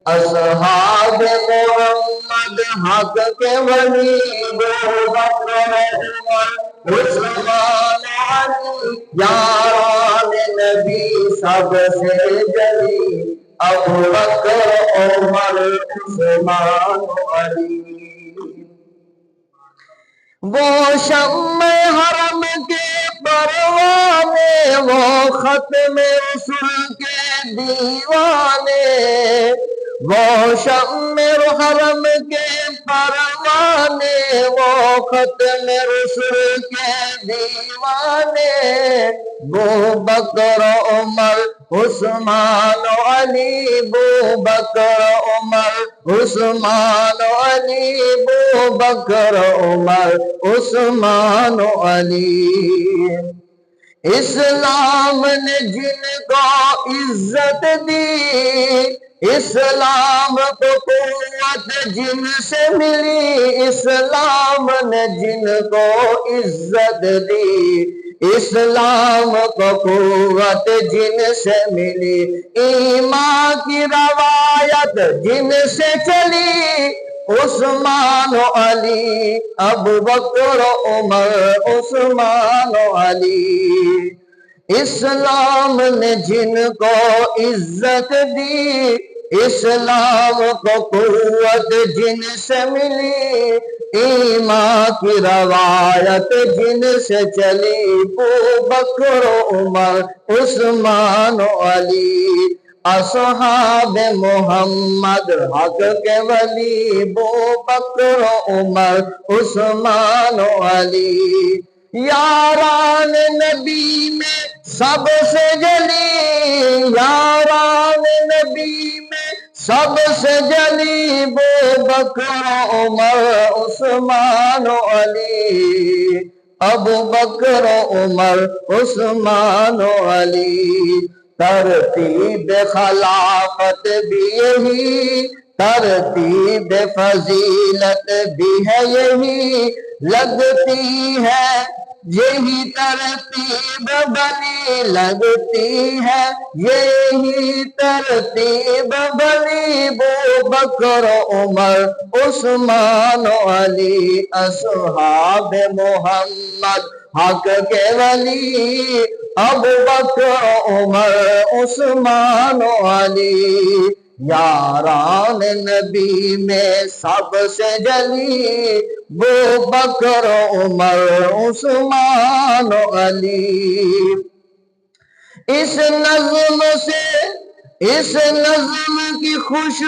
اصحاب محمد حق کے ولی ابو بکر عمر عثمان علی یاران نبی سب سے جلی ابو بکر عمر عثمان علی وہ شمع حرم کے پروانے وہ ختم رسول کے دیوانے وہ شمع حرم کے پروانے وہ ختم رسول کے دیوانے ابو بکر عمر عثمان علی ابو بکر عمر عثمان علی ابو بکر عمر عثمان علی اسلام نے جن کو عزت دی اسلام کو قوت جن سے ملی اسلام نے جن کو عزت دی اسلام کو قوت جن سے ملی ایمان کی روایت جن سے چلی عثمان علی ابو بکر عمر عثمان علی اسلام نے جن کو عزت دی اسلام کو قوت جن سے ملی ایمان کی روایت جن سے چلی ابو بکر عمر عثمان علی اصحاب محمد حق کے ولی ابو بکر عمر عثمان علی یاران نبی میں سب سے جلی یاران نبی میں سب سے جلی ابو بکر عمر عثمان علی ابو بکر عمر عثمان علی ترتیب خلافت بھی یہی ترتیب فضیلت بھی ہے یہی لگتی ہے یہی ترتیب بنی لگتی ہے یہی ترتیب بنی ابو بکر عمر عثمان علی اصحاب محمد حق کے ولی ابو بکر عمر عثمان علی یاران نبی میں سب سے جلی ابو بکر عمر عثمان علی اس نظم کی خوش